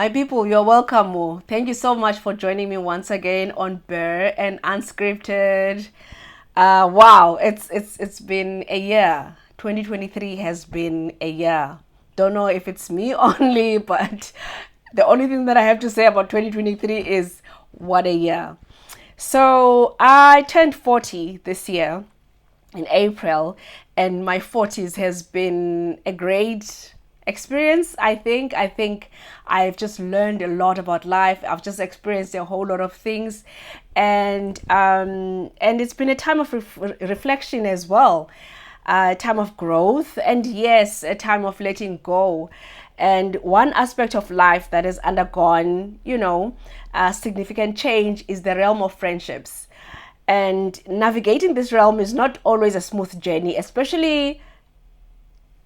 My people, you're welcome. Oh. Thank you so much for joining me once again on Bear and Unscripted. Wow, it's been a year. 2023 has been a year. Don't know if it's me only, but the only thing that I have to say about 2023 is what a year. So I turned 40 this year in April, and my 40s has been a great experience. I think I've just learned a lot about life. I've just experienced a whole lot of things, and it's been a time of reflection as well, a time of growth, and yes, a time of letting go. And one aspect of life that has undergone, significant change is the realm of friendships. And navigating this realm is not always a smooth journey, especially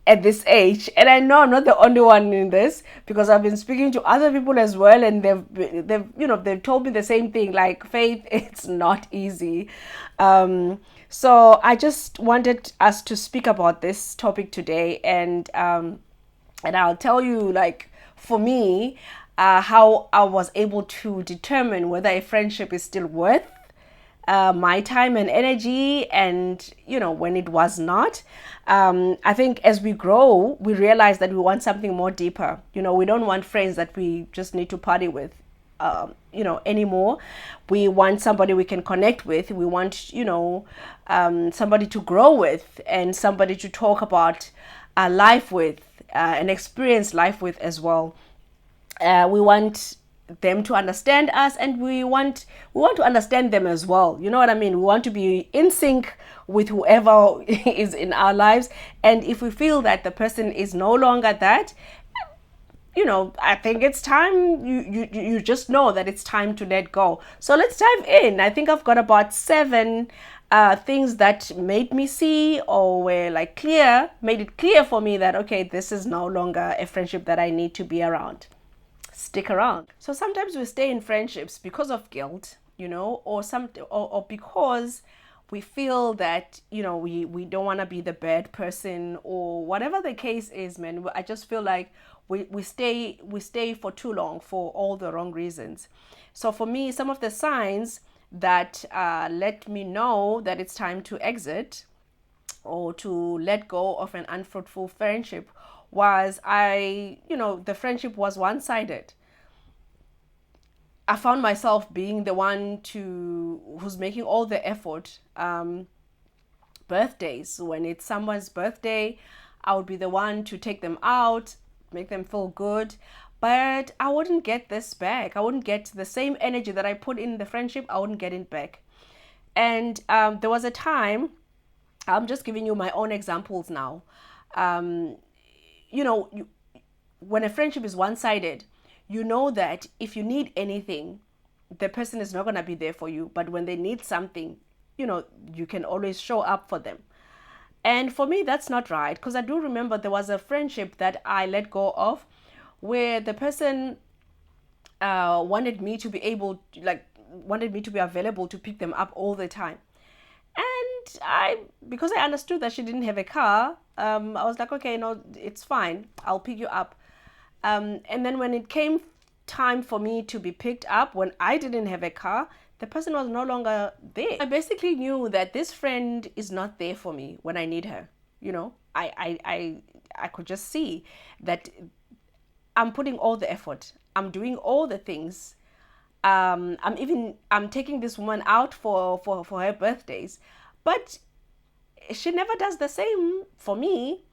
at this age. And I know I'm not the only one in this, because I've been speaking to other people as well, and they've told me the same thing. Like, Faith, it's not easy. So I just wanted us to speak about this topic today, and I'll tell you, like, for me, how I was able to determine whether a friendship is still worth my time and energy, and when it was not. I think as we grow, we realize that we want something more deeper. We don't want friends that we just need to party with, anymore. We want somebody we can connect with. We want, somebody to grow with, and somebody to talk about life with, and experience life with as well. We want them to understand us, and we want to understand them as well. You know what I mean? We want to be in sync with whoever is in our lives. And if we feel that the person is no longer that, I think it's time. You just know that it's time to let go. So let's dive in. I think I've got about seven things that made me see, or were like made it clear for me that, okay, this is no longer a friendship that I need to be around. Stick around. So sometimes we stay in friendships because of guilt, or because we feel that, we don't want to be the bad person, or whatever the case is, man. I just feel like we stay for too long for all the wrong reasons. So for me, some of the signs that let me know that it's time to exit or to let go of an unfruitful friendship was, the friendship was one-sided. I found myself being the one who's making all the effort. Birthdays, when it's someone's birthday, I would be the one to take them out, make them feel good. But I wouldn't get this back. I wouldn't get the same energy that I put in the friendship. I wouldn't get it back. And there was a time, I'm just giving you my own examples now. Um, you know, you, when a friendship is one sided, you know that if you need anything, the person is not going to be there for you. But when they need something, you can always show up for them. And for me, that's not right, because I do remember there was a friendship that I let go of, where the person wanted me to be available to pick them up all the time. And because I understood that she didn't have a car, I was like, okay, no, it's fine. I'll pick you up. And then when it came time for me to be picked up, when I didn't have a car, the person was no longer there. I basically knew that this friend is not there for me when I need her. I could just see that I'm putting all the effort. I'm doing all the things. I'm taking this woman out for her birthdays, but she never does the same for me.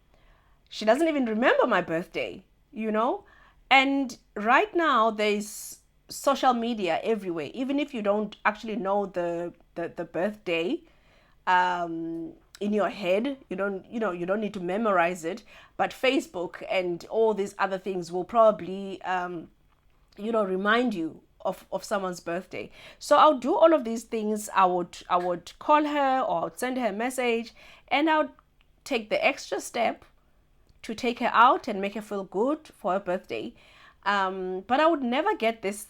She doesn't even remember my birthday, you know? And right now there's social media everywhere. Even if you don't actually know the birthday in your head, you don't need to memorize it, but Facebook and all these other things will probably remind you of someone's birthday. So I'll do all of these things. I would call her, or I'd send her a message, and I would take the extra step to take her out and make her feel good for her birthday. But I would never get this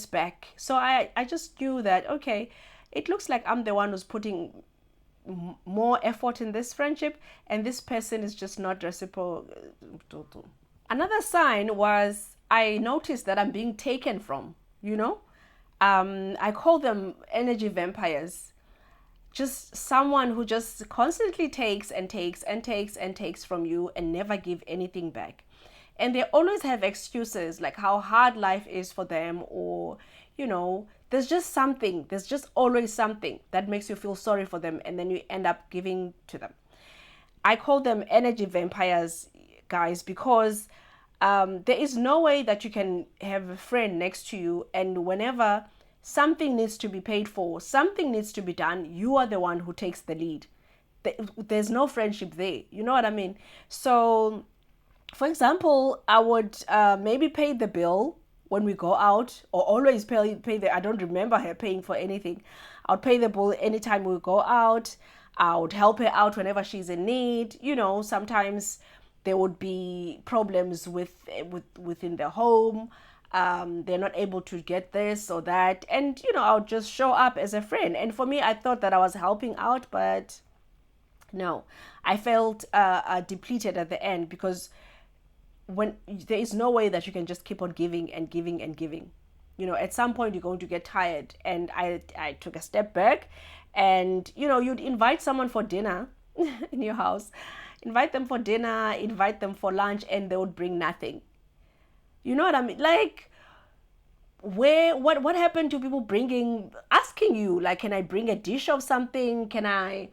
back. So I just knew that, okay, it looks like I'm the one who's putting more effort in this friendship, and this person is just not reciprocal. Another sign was I notice that I'm being taken from, you know. I call them energy vampires. Just someone who just constantly takes and takes and takes and takes from you and never give anything back. And they always have excuses like how hard life is for them, or there's just always something that makes you feel sorry for them, and then you end up giving to them. I call them energy vampires, guys, because there is no way that you can have a friend next to you, and whenever something needs to be paid for, something needs to be done, you are the one who takes the lead. There's no friendship there. You know what I mean? So, for example, I would maybe pay the bill when we go out, or always pay the. I don't remember her paying for anything. I would pay the bill anytime we go out. I would help her out whenever she's in need. Sometimes there would be problems within the home. They're not able to get this or that, and I'll just show up as a friend. And for me, I thought that I was helping out, but no, I felt depleted at the end, because when there is no way that you can just keep on giving and giving and giving. At some point you're going to get tired. And I took a step back, and you'd invite someone for dinner in your house, invite them for dinner, invite them for lunch, and they would bring nothing. You know what I mean? Like, what happened to people asking you, like, can I bring a dish of something? Can I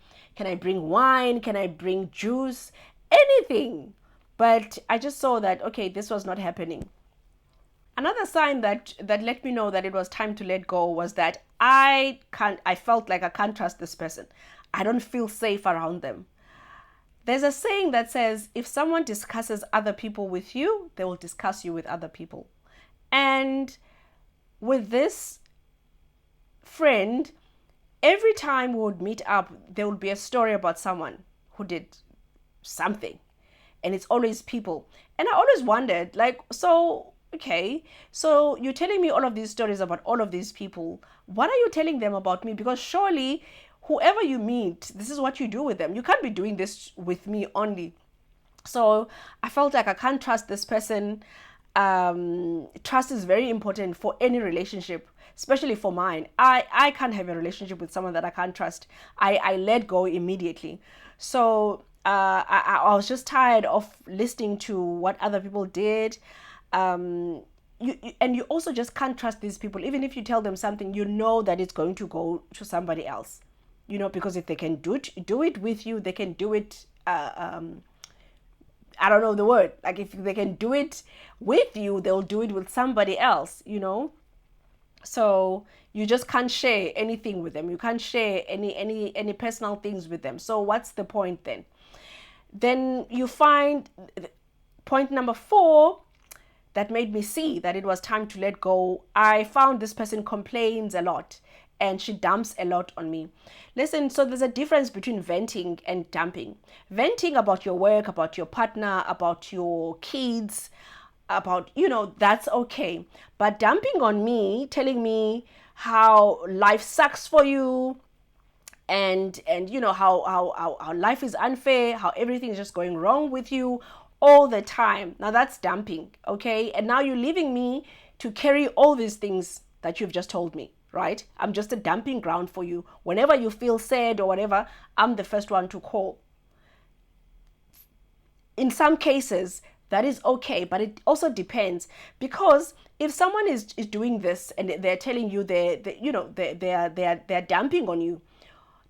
bring wine? Can I bring juice? Anything. But I just saw that, okay, this was not happening. Another sign that let me know that it was time to let go was that I felt like I can't trust this person. I don't feel safe around them. There's a saying that says, if someone discusses other people with you, they will discuss you with other people. And with this friend, every time we would meet up, there would be a story about someone who did something. And it's always people. And I always wondered, like, so, okay, so you're telling me all of these stories about all of these people. What are you telling them about me? Because surely whoever you meet, this is what you do with them. You can't be doing this with me only. So I felt like I can't trust this person. Trust is very important for any relationship, especially for mine. I can't have a relationship with someone that I can't trust. I let go immediately. So I was just tired of listening to what other people did. You also just can't trust these people. Even if you tell them something, that it's going to go to somebody else. Because if they can do it with you, they can do it. I don't know the word. Like, if they can do it with you, they'll do it with somebody else. So you just can't share anything with them. You can't share any personal things with them. So what's the point then? Then you find point number 4 that made me see that it was time to let go. I found this person complains a lot, and she dumps a lot on me. Listen, so there's a difference between venting and dumping. Venting about your work, about your partner, about your kids, about, that's okay. But dumping on me, telling me how life sucks for you, and how life is unfair, how everything is just going wrong with you all the time. Now that's dumping, okay? And now you're leaving me to carry all these things that you've just told me, right? I'm just a dumping ground for you. Whenever you feel sad or whatever, I'm the first one to call. In some cases, that is okay, but it also depends, because if someone is doing this and they're telling you they're dumping on you,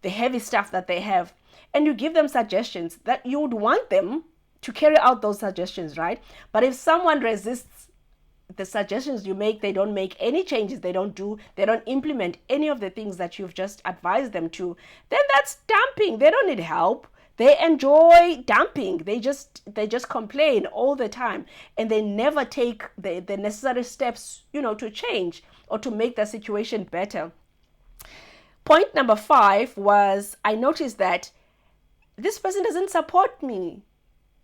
the heavy stuff that they have, and you give them suggestions that you would want them to carry out those suggestions, right? But if someone resists the suggestions you make, they don't make any changes, they don't implement any of the things that you've just advised them to, then that's dumping. They don't need help. They enjoy dumping. They just complain all the time, and they never take the necessary steps, to change or to make the situation better. Point number 5 was, I noticed that this person doesn't support me,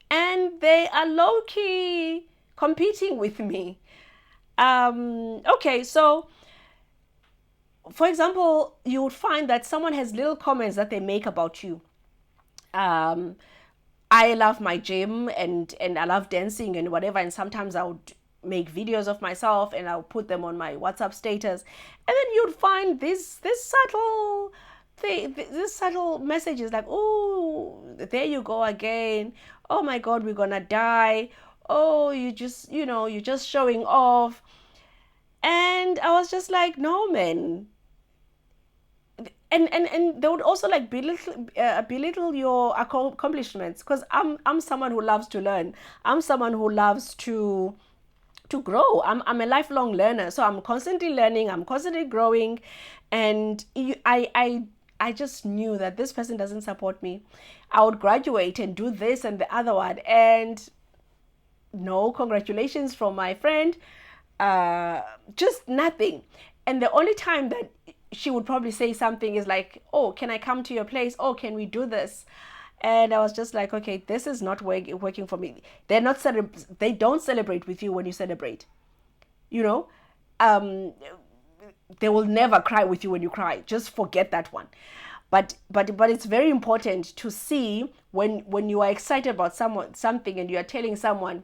and they are low-key competing with me. Okay, so for example, you would find that someone has little comments that they make about you. I love my gym, and I love dancing and whatever, and sometimes I would make videos of myself and I'll put them on my WhatsApp status, and then you'd find this subtle this subtle messages like, oh, there you go again, oh my god, we're gonna die, oh, you're just showing off. And I was just like, no, man. And they would also like belittle your accomplishments, because I'm someone who loves to learn. I'm someone who loves to grow. I'm a lifelong learner, so I'm constantly learning, I'm constantly growing. And I just knew that this person doesn't support me. I would graduate and do this and the other one, and no congratulations from my friend, just nothing. And the only time that she would probably say something is like, oh, can I come to your place, oh, can we do this? And I was just like, okay, this is not working for me. They don't celebrate with you when you celebrate, you know. um they will never cry with you when you cry. Just forget that one. But it's very important to see when you are excited about something and you are telling someone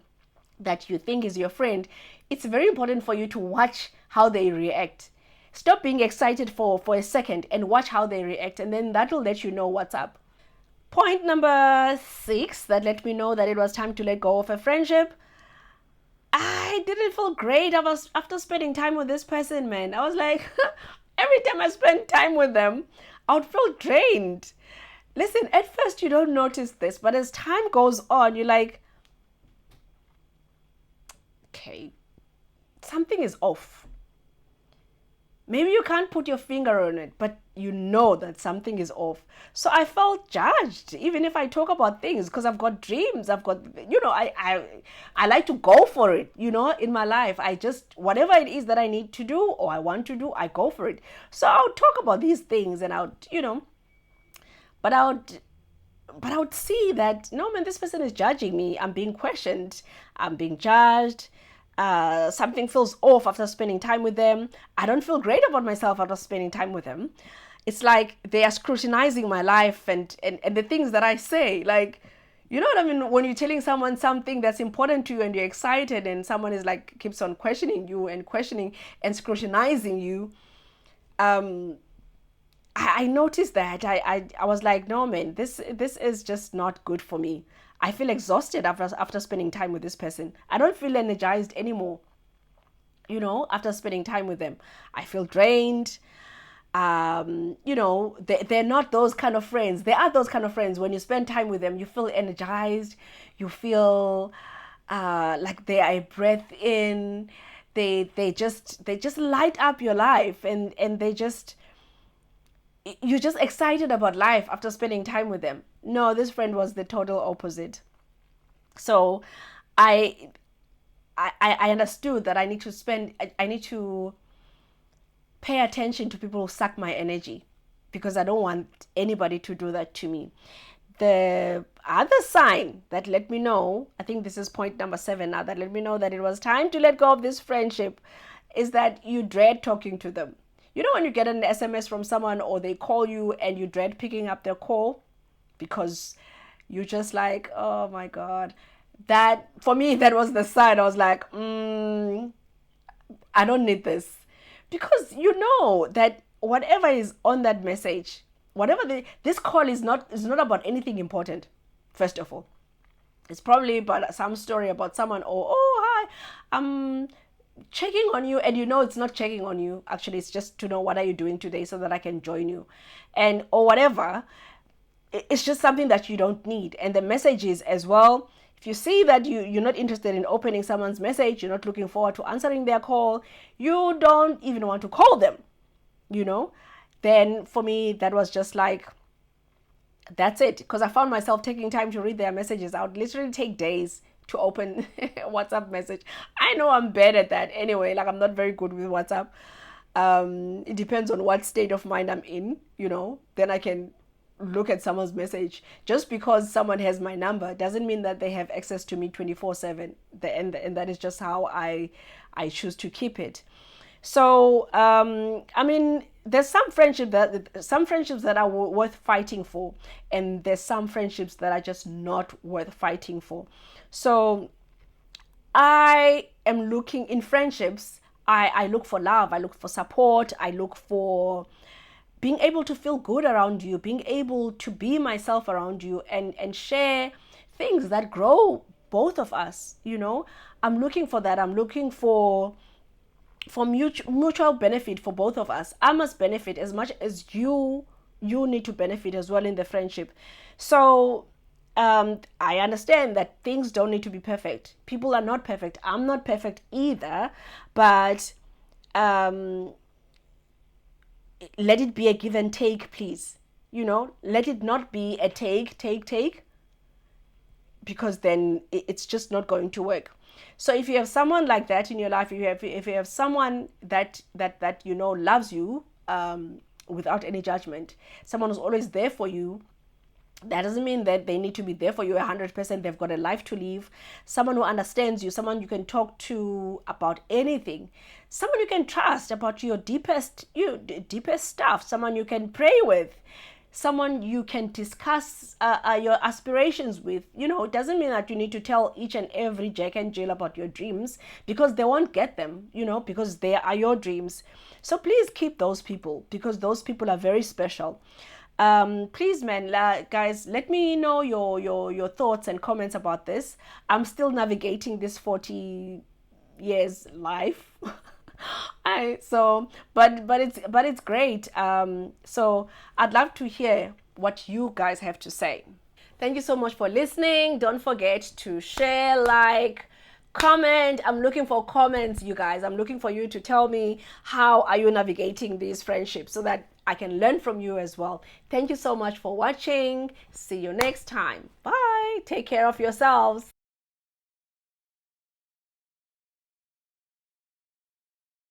that you think is your friend. It's very important for you to watch how they react. Stop being excited for a second and watch how they react, and then that will let you know what's up. Point number 6 that let me know that it was time to let go of a friendship. I didn't feel great. I was after spending time with this person, man. I was like, every time I spend time with them, I would feel drained. Listen, at first you don't notice this, but as time goes on, you're like, okay, something is off. Maybe you can't put your finger on it, but you know that something is off. So I felt judged, even if I talk about things, because I've got dreams. I've got, I like to go for it, in my life. I just, whatever it is that I need to do or I want to do, I go for it. So I would talk about these things and but I would see that, no, man, this person is judging me. I'm being questioned. I'm being judged. Something feels off after spending time with them. I don't feel great about myself after spending time with them. It's like they are scrutinizing my life and the things that I say. Like, you know what I mean? When you're telling someone something that's important to you and you're excited, and someone is like, keeps on questioning you and questioning and scrutinizing you. I noticed that. I was like, no, man, this is just not good for me. I feel exhausted after spending time with this person. I don't feel energized anymore, after spending time with them. I feel drained. They're not those kind of friends. They are those kind of friends. When you spend time with them, you feel energized. You feel like they are a breath in. They just light up your life, and you're just excited about life after spending time with them. No, this friend was the total opposite. So I understood that I need to pay attention to people who suck my energy, because I don't want anybody to do that to me. The other sign that let me know, I think this is point number 7 now, that let me know that it was time to let go of this friendship, is that you dread talking to them. You know, when you get an SMS from someone or they call you and you dread picking up their call because you're just like, oh my God. That, for me, that was the sign. I was like, I don't need this. Because you know that whatever is on that message, this call is not about anything important, first of all. It's probably about some story about someone, or, oh, hi, I'm checking on you, and it's not checking on you. Actually, it's just to know what are you doing today so that I can join you, and or whatever. It's just something that you don't need. And the messages as well, if you see that you're not interested in opening someone's message, you're not looking forward to answering their call, you don't even want to call them, then for me that was just like, that's it. Because I found myself taking time to read their messages. I would literally take days to open WhatsApp message. I know I'm bad at that anyway. Like, I'm not very good with WhatsApp. It depends on what state of mind I'm in, then I can look at someone's message. Just because someone has my number doesn't mean that they have access to me 24/7. And that is just how I choose to keep it. So there's some friendships that are worth fighting for, and there's some friendships that are just not worth fighting for. So I am looking in friendships, I look for love, I look for support, I look for being able to feel good around you, being able to be myself around you, and share things that grow both of us. I'm looking for that. I'm looking for mutual benefit for both of us. I must benefit as much as you need to benefit as well in the friendship. So I understand that things don't need to be perfect. People are not perfect. I'm not perfect either, but um, let it be a give and take, please. Let it not be a take, because then it's just not going to work. So if you have someone like that in your life, if you have someone that loves you, without any judgment, someone who's always there for you, that doesn't mean that they need to be there for you 100%. They've got a life to live. Someone who understands you, someone you can talk to about anything, someone you can trust about your deepest stuff, someone you can pray with, someone you can discuss your aspirations with. It doesn't mean that you need to tell each and every Jack and Jill about your dreams, because they won't get them, because they are your dreams. So please keep those people, because those people are very special. Please, man, guys, let me know your thoughts and comments about this. I'm still navigating this 40 years life. But it's great. So I'd love to hear what you guys have to say. Thank you so much for listening. Don't forget to share, like, comment. I'm looking for comments, you guys. I'm looking for you to tell me how are you navigating these friendships, so that I can learn from you as well. Thank you so much for watching. See you next time. Bye. Take care of yourselves.